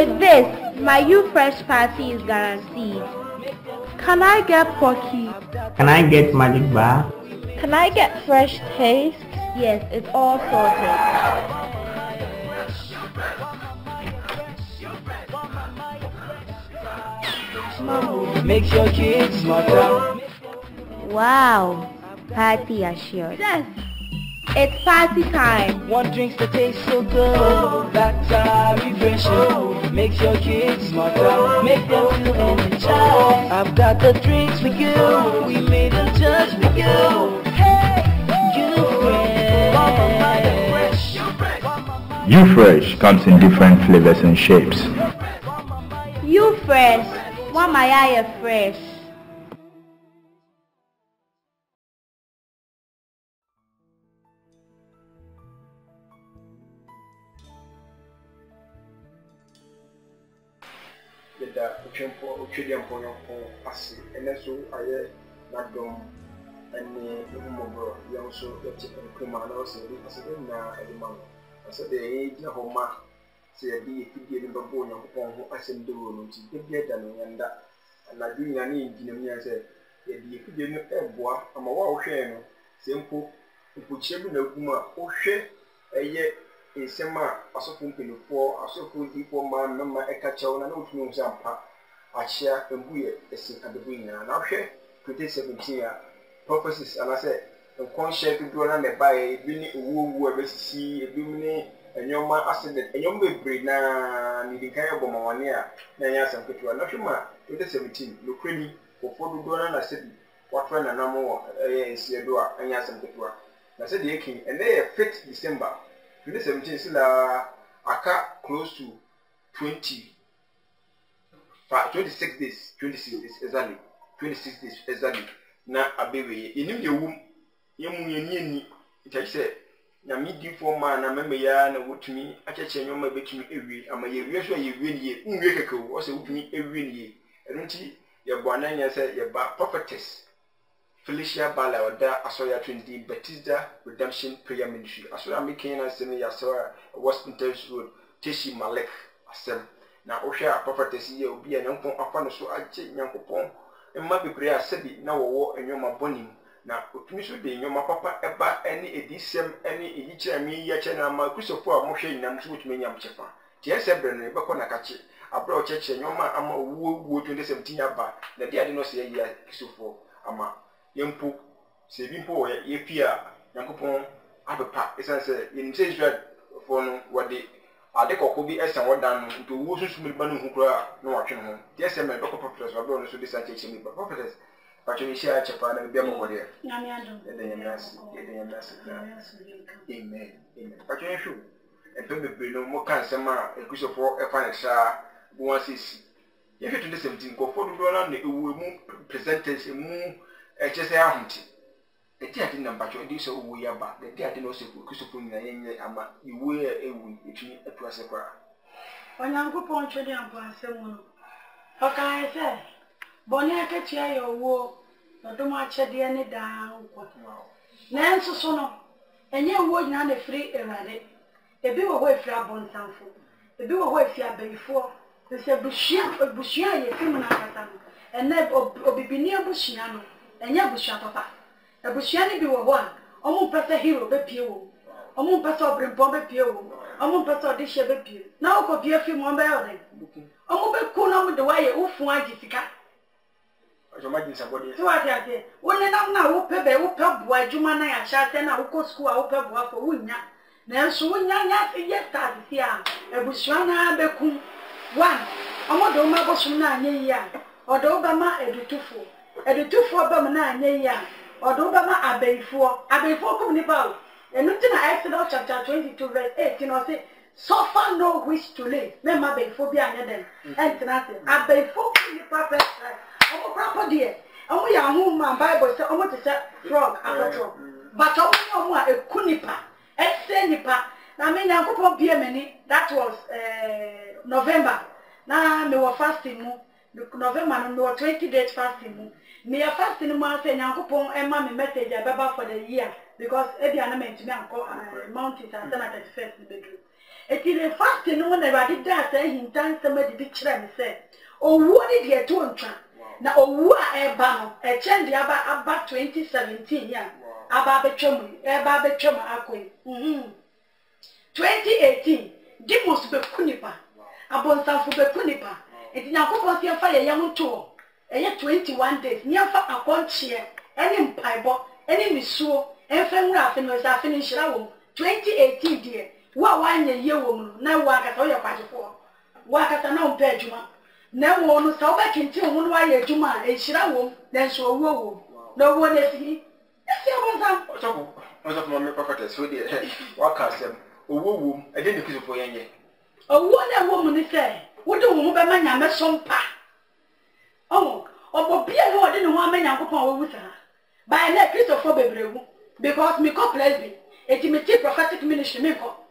With this, my You Fresh party is guaranteed. Can I get Pocky? Can I get Magic Bar? Can I get Fresh Taste? Yes, it's all sorted. Make your kids smarter. Wow, party assured. Yes, it's party time. One drinks that taste so good. That's how refreshing. Makes your kids smarter. Make them feel energized. I've got the drinks for you. We made them just for you. Hey, You Fresh comes in different flavors and shapes. You Fresh, want my eye fresh. The Uchempo, Uchiliampo, Assi, and also I Nagdom and Mumbo, Yamso, the Kumanos, and Pasina, and Mamma. I said the age of Homa, say a bee, giving the bone upon who I send the room to get done and that. And I do not need Ginamia said, if you didn't have bois, I'm a wow shame, simple, put Chevy no Guma, or share a year. In summer, I saw pumping for a so good people, man, Mamma, a catcher, and an old moon zampa. I share and we a sin at the winner, and I'll share 2017 purposes. And I said, I'm conscious to do another by a winning woo, a see a winning, and your man accident, and your baby now needing kind of one year. Then yes, I'm going to another man, 2017, look really for 4 dollars. I said, what friend and no more, see a door, and yes, I'm going to. I said, the king, and they are 5th December. 2017 still aka close to 26 days, 26 days exactly, 26 days exactly. Na abewe enim de wum yemu yeni ita say na midi for man na meme ya na wotumi acheche nyoma betumi ewi ama ye wi so ye wi nie nwe kekewo o se wotumi ewi nie enunti ye boana nya say ye ba prophetess Felicia Bala Oda Asoya 20 Bethesda Redemption Prayer Ministry. Asoya making us in Yasoya Washington Road, Tishi Malek Asem. Now Osha prophetess here will be an uncle upon so ache Yankopon. And my prayer said it now war and your bonim. Now, Utmisu de your papa eba any edisem any edicha me yachana my Christopher Moshe in Namsu to me yam chefa. Tia Brennan Bakona Kachi. I brought church and your ma ama woo 2017 aba. The dear did not say ya Christopher ama. Yempo, Sebimpo, ye fear, Yankopon, Abepa, essence in Israel for what they are the Kokobi as and what done to Wushu Smithman who cry no action home. Yes, I'm a doctor prophetess, but don't so dissertation me, but prophetess. But you share Japan and Bemo there. Amen. Amen. But you're sure. And probably no more cancer, a Christopher, a financial, once is. If you do the same thing, go for the dollar, the woman presenters a moon. Just a hunt. The dear didn't but you do so we are back. The dear didn't also Christopher in the ama you were a week between a plus a cry. When I'm good point, Chili and Panson. How can I say? Bonnet catch your war, or do much at the end down. Nancy Sono, and you would not a free erratic. A bit away for a bon sample. A bit away for a before. There's a bushia, a feminine, and never be near Bushiano. And Yabusha papa. A Bushiani be one. Omo pesa hero be pio. Omo pesa bring bomb pio. Omo pesa dish be pio. Now go be a few more building. Omo be cool with the way you fun Jessica. I imagine somebody. So I say, when I'm now, Pebe, who pub, why Jumana and Shatana, who go school, I'll pub for Winya. Then so when yes, start here. A Bushana be cool. One. Omo do my Bosuna, yeah. Or the Obama edutufu. Edutufu Bamana, yeah. Or the Obama Abbey4 come about. And looking at Exodus chapter 22, verse 18, or say, suffer no wish to live. Remember, Abbey4 and them. And nothing. Abbey4 come perfect. I'm a proper dear. And we are home, my Bible says, I want to say frog, but I want a kunipa, a senipa. Now, I mean, I'm going to be a minute. That was November. Now, we were fasting. November, we were 20 days fasting. Me a fasting, I say, I'm going to my message for the year because every element to me, mountains and then at the first bedroom. It is a fast no one ever did that, and done somebody did try say, oh, what did you do on track? Now, oh, a banner, a change about 2017, yeah, about the chum, 2018, Dimos be Kunipa, Abon Sanfu be Kunipa, and Yakuba see a fire young tour, and yet 21 days, near for a one chair, any piebo, any missue, and Femrafin was a finish round, 2018, dear. What 1 year woman, now work at all your party for. Work at an old bedroom. Now one so back into 1 year Juma, a shirawo, then so woo. No one is he. Yes, Most of my prophetess, so dear, what cast them? Oh, woo, I didn't kiss for any. Oh, what a woman is say. What do woman by my name some pa? Oh, or be a lord in 1 man and go with her. By a neck Christopher Bebre, because me call lesbian, a timid prophetic ministry me call.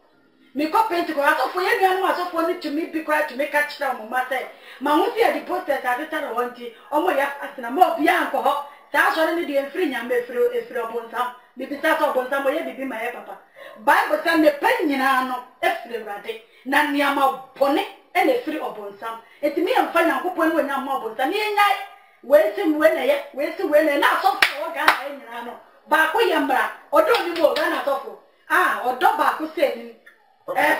Me call Pentecost for any one was opposed to me be quiet to make a child, master. Mamusi at the posters at the time of 1 tea, or more as a more bianco. That's only the free and be free if you're born some. Maybe that's all born somewhere be my papa. Bible send the penny in our every rade. Nanyama pony and a free or born some. It's me and find out when I'm mobile. And night, waiting when I wait when and not so for Ghana. Baku yambra, or don't you more than a sofa. Ah, or Dobaku saying.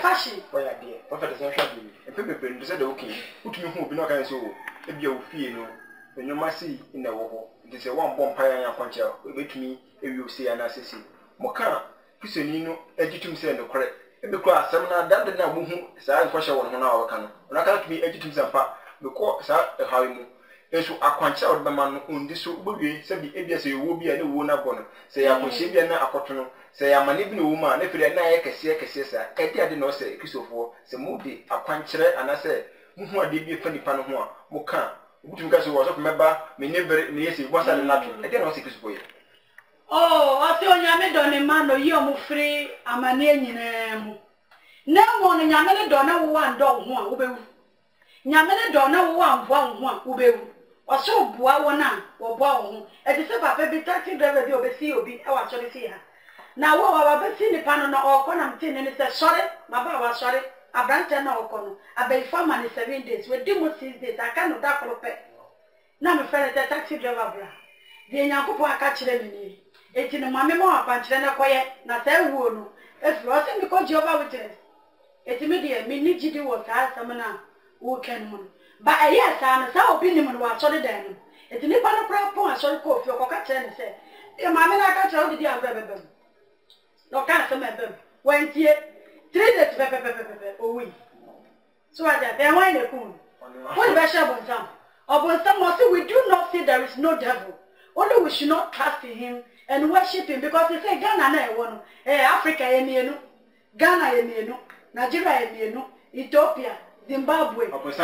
Fashion. Oh, yeah, dear. Prophet is not shabby. And people said, okay, put me who be not so. If you feel no, when you must see in the war, it is a one bomb pie and punch out. Wait me if you see an assassin. Moka, Pisanino, edutum say no correct. If the class, some now that the now who say for sure 1 hour can. When I can't be edutum some part, the court sir a harem. And so I quench out the man on this will be said the ABS will be a new one upon. Say I can see a cotton. Say I'm an even woman, if you're not a sister, I did not say, Christopher, say moody, a quencher, and I said, Muma did be a funny panama, Moka, which you guys was of member, me never, yes, it wasn't nothing. I didn't see Christopher. Oh, I feel you made on a man or you're free, I'm a name. No one in Yamela Donna 1 dog one, Ube. Yamela Donna 1 Ube. Or so Boawana, or Bow, and the Sapa baby taxi driver, the OBC, I actually see her. Now, what I have seen the panel or Conam tin and it's sorry, my brother was sorry, a branch and no con, I bay 4 months 7 days, with Dimo 6 days, I cannot dark or pet. Now, my friend, the taxi driver, the Yanko catch them in me. It's in a mamma more punch than a quiet, not a wound. If you are because you're about it, it's immediate, me need you to work as someone who can moon. But yes, I'm a sour opinion was solid then. It's in the panel proper, I saw coffee or cockatch and say, your mamma, I can't tell the dear. No can't them. Went here 3 days oh we. So I said, then why the coon? What about Shabon? Upon some we do not say there is no devil. Only we should not trust in him and worship him because they say Ghana one, Africa Ghana Nigeria Ethiopia, Zimbabwe, or so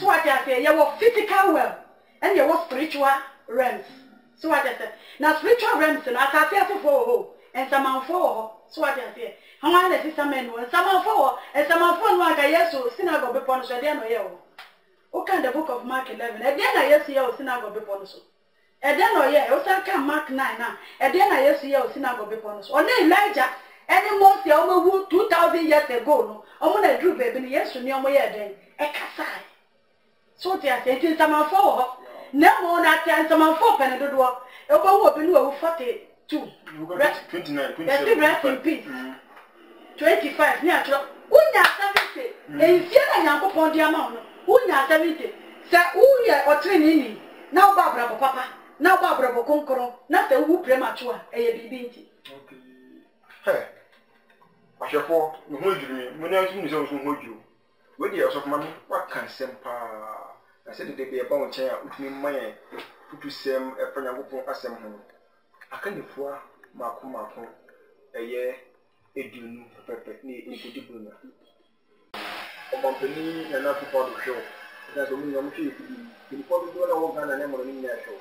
what I say, you were physical well and you were spiritual realms. So what I said. Now spiritual realms and as I say for and some for so what I say. How many sister men were some for and some for like a yes or synagogue upon so then or yell. Okay, the book of Mark 11. And then I yes here synagogue upon so. And then or yeah, also can Mark 9 now. And then I yes here synagogue upon so. Only Elijah any more the over 2,000 years ago. No, I'm gonna do baby yes to near my then. A casai. So what I say it is some for no more that time some for Penador. Over open 42. 29, 27. Rest in peace. 25 near to Unya 70. And Sierra Yanko upon the amount. Unya 70. Say, Uya or training. Now Barbara Papa. Now Barbara Boconcoro. Not the who premature. A baby. Okay. Hey. I shall fall. You hold you. When I was also hold you. With the house of money, what can Sempa? I said that they be a bound chair with me, my to sem a friend of assembly. I can't afford Marco, a year, a dune, perfectly incredible. A company and not to part of show. That's only one fee to be in for the dollar of an animal in their show.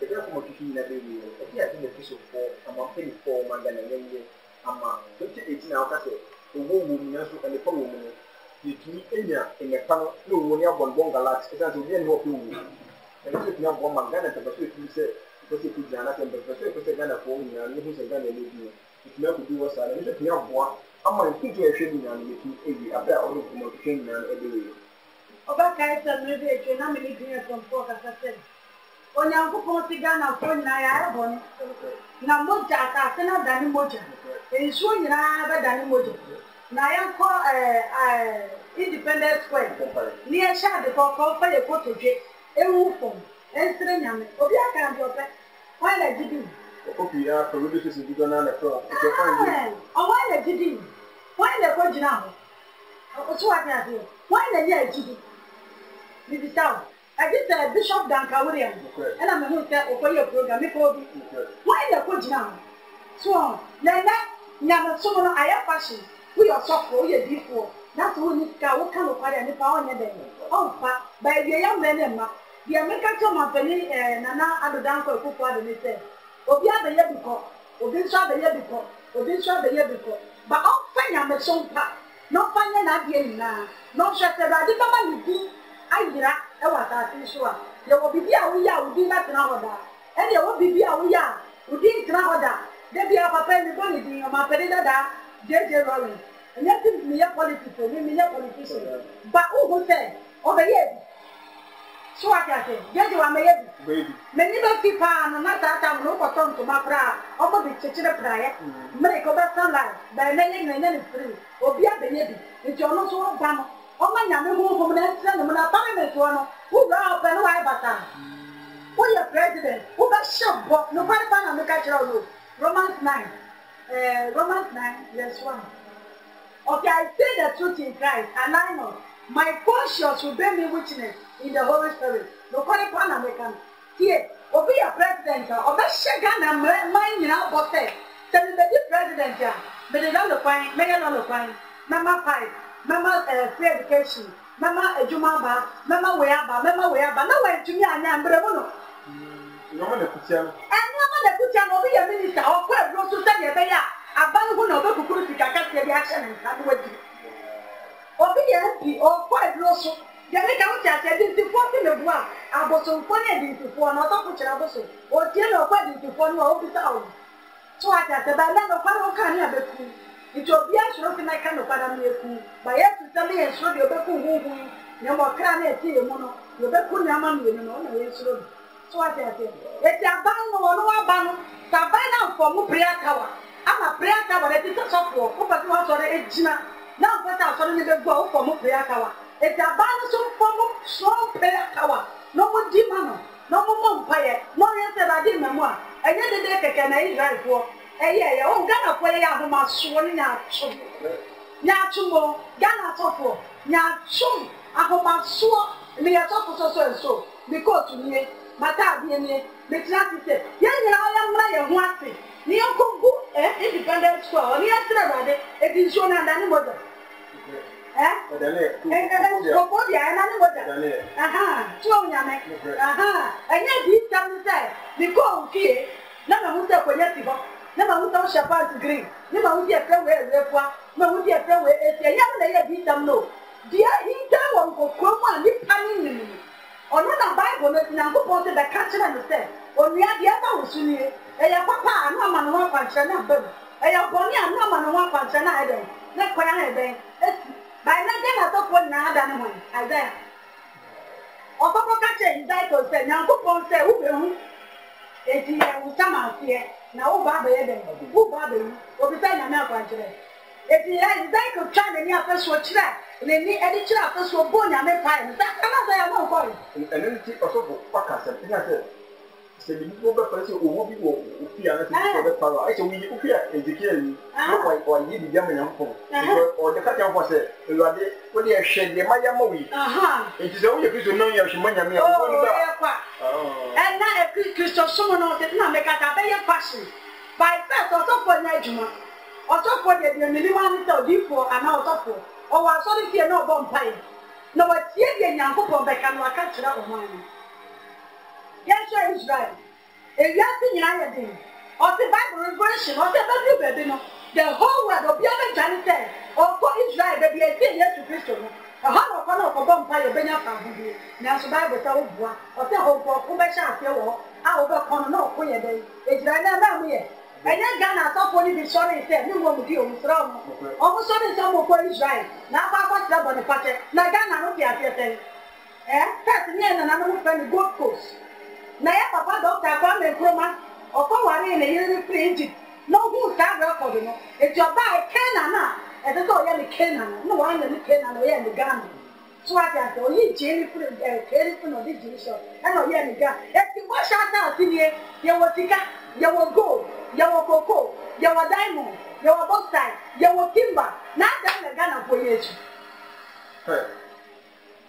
The government is in every year. If you have been a piece of 4, I'm a penny for Mangan and then I'm a 2018 out as the woman and the poor woman. You meet in the panel, no one have one bongalat, as I didn't know who. And if you have one Mangana to persuade you say, because if you can, and persuade Ghana for you, and who's a Ghana lady, if you have to do us, and if you have one, ama nkike ehwe nyina no yeti eyi abia odo kuma ehwe nyina no ebewe oba kai se me be ehwe na me ni din from for kasa se onyankopon ti Ghana fo nyina ya ebo no na moja aka se na dani moja ensuo nyina ba dani moja na yanko Independence Square ni e sha de ko fa ye ko toje ewu fom ensre nyame obi aka nto pe wa na gidi obi ya ko bi se bi gona na so ke fa ndi o wa na gidi wa na ko jina ho o so wa na de wa na ye gidi ni bi taw I did the Bishop Danka William and I'm going to open your program. Why the good now? So, never someone I have passion. We are soft for you before. That's who need to what kind of party and the power in the day. Oh, by the young men, the American company and another Danko who part of it said, Obia the year before, Obisha the year before, Obisha the year before. But I'll find I'm a song pack. No finding that year now. No shelter. I did not do. I was asking sure. There will be a we are within that order. And there will be a we are within order. There be a papa in the body of my pedida, J.J. Rowling. And yet, me a politician. But who said, over here? So I can say, get you a baby. Many people are not that I'm no for to my bra, over the church prayer, make over sunlight, by many and free, or be a baby. It's your no so one. Oh my God, who send them a parliament one who got up and why but who your president, who got shot, but nobody found on the cultural Romans 9, verse 1. Okay, I say the truth in Christ, and I know my conscience will bear me witness in the Holy Spirit. Nobody found American. Here, or be a president, or be shaken and mine in our pocket. Tell me the president, but they don't look fine, may not look fine. Number 5. Mama free education, Mama Jumaba, Mama Weaba, no way to me and Ambremono. No one the Kutia. And no one the Kutia will be a minister or quite close to say a bear, a band of the Kukurika the action and can't wait. Or be a MP or quite close. The American said into 14 of one, I was so funny into 4, not of which I was so, or 10 or 5 into 4 no officer. So I said, but I never found can have a cool. It will be a sure thing I can't find a cool. By every time and show your back who no more can see a mono, your back who Yaman will know no road. So I said, it's a bang or no bang, Sabana for more prayer tower. I'm a prayer tower that is a software, but you want to edge now, but I saw you go for more prayer tower. It's a bang so form strong prayer tower. No more demon, no more umpire, no answer I did memoir. And yet the day can I drive for. Yeah, oh, Ghana play out my swan Yachumo, Ghana Topo, Yachum, I hope my swan, me a top so and so, because to me, my dad, the class said, yeah, I am my one thing. Near Congo, Independence Square, near Trevor, it is shown and another. And aha, 12 yame, aha, and yet this time said, because here, never would have for never would have Shabbat green, never would have a way, never would have a way, if a young lady beat them no. Dear, he tell one for Croma, you panning me. Or not a Bible, that now go to the country and say, or we are the other was soon here, and your papa and one man one pension, and your bonny and one man one pension, I then, not quite a day. By nothing I thought one now than one, I then. Or Papa Catcher, he died to say, now go say, who will come here. Now, who Babby, or the time I'm not going to. If you like, they could try the near first watch that, and then the editor first were born and made fire. That's another one for you. And then it's also Pacas, and I said, say, you go back to who fear the power. I said, we fear Ezekiel, or you the young uncle, or the cat was it. You are there, when they are shed the Maya movie. It is only a to know your Shimania. And now a Christian someone did not make a better fashion. By first, also for Najuma, also for the minimum before and out of four. Oh, I saw it here no bonfire. No, what's yet young people back and I catch it out of mine. Yes, sir, Israel. If you are thinking I did, or the Bible revelation, or the Bible, the whole world of the other Janite, or for Israel, that be a thing yes to Christian. A hundred of a bonfire, Benya family. Now, so Bible tell one, or the whole for Kubasha, I overcome no queer day. It's right now, here. And then Ghana so for the sorry said, no one will be strong. Almost sorry some more for Israel. Now Papa was on the party. Now Ghana no be after first me and another friend Gold Coast. Now Papa doctor come and Roma or come worry in a year free. No who start record no. It's your buy Canada. And that's all you Canada. No one in Canada or in Ghana. So I can tell you, Jenny put a telephone on this division. I know you're in Ghana. If you wash out here, you will take up, you will gold, you will cocoa, you will diamond, you will bauxite, you will timber. Not that the Ghana for you.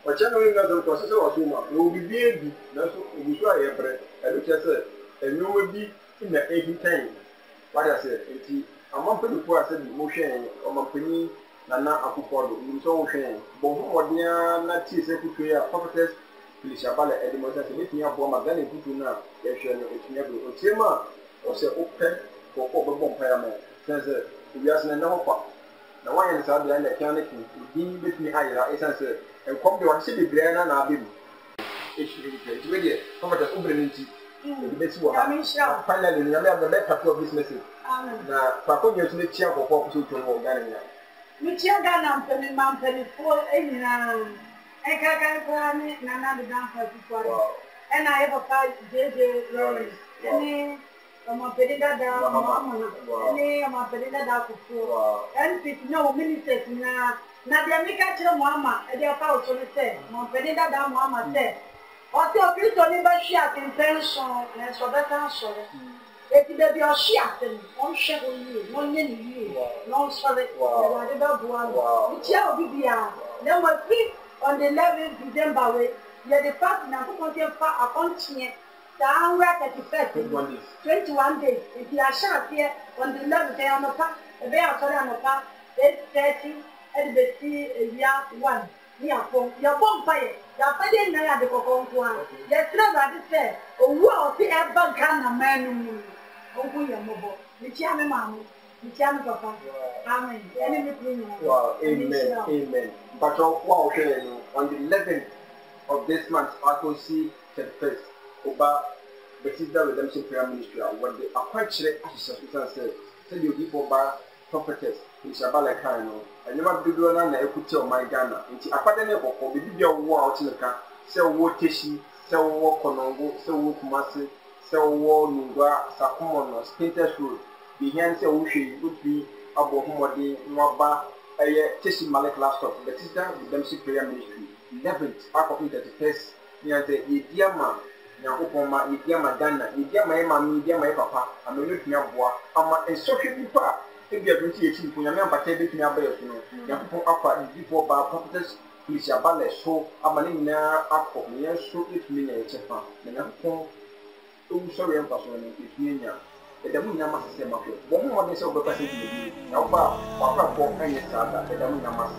But generally, the process of Suma will be baby. That's what we try every. I look at it, and you will be in the 1810. What I said, I'm not pretty poor. I said, motion or my penny. Nana Akufo you so hwen bo ho odia na tie se kutu ya prophetess Felicia Bale Edmonton se betumi abo magana kutu na ye hwe no etumi abo otiema o se open ko ko bo mpaya mo sense ubiase na ho kwa na wan yen sa bia na kan kin din betumi ayira esense enkom de wan se bebre na na abem etumi we de prophetess obrenenti beti wo ha finally na me am the part of this message na pa ko nyetu ne tia ko ko so to wo gane ya Michia Ghana Penny for any Eka Nana the Dancer before. And I have a 5 JJ Lawrence. Any of Pedida down, any of my Pedida down for 4. And it's no ministers now. Now they make a Mama, and they are out on the set. Montpedida down, Mama said. Or to a Christian never share in pension, and so that's answer. If there be a share, one share on you, one year, no sorry, whatever one. Which year will be then we're free on the 11th December. You're the first number one a continent. Down right at the first 21 days. If you are shot here on the 11th day on the park, a bear sorry on the park, 8:30 at the sea a year 1. Your bonfire, your father never the cocoa one. Yes, never said, oh, wow, see a bug can a man. Oh, we are mobile. The chairman, mammy, the chairman papa. Amen. Wow, amen, amen. But wow, on the 11th of this month, I will see the first about Bethesda Redemption Prayer Ministry. When they are quite sure, said you people by prophetess, which are like I know. I never do an equity of my Ghana. Into a pattern of the video war out in the car, sell water, sell walk on, sell walk massive. So war Nuga, Sakumon, Spinters Road, behind the Ushi would be about Homodi, Nwaba, a Tishi Malek last of the Sister Redemption Prayer Ministry. 11th, I completed the test near the Idiama, Yakopoma, Idiama Dana, Idiama Emma, Idiama Papa, and the Lutia Bois, and a social people. If you are going to achieve for your member, take it in your bed, Yakupo Upper, and before by prophetess Felicia Bale, so I'm a linear up for me, so it means a check. Oh, sorry, I'm passing it. It's the moon. I must say, my friend. One more day, so the person will be. How far? Papa, for any start, the moon. I must.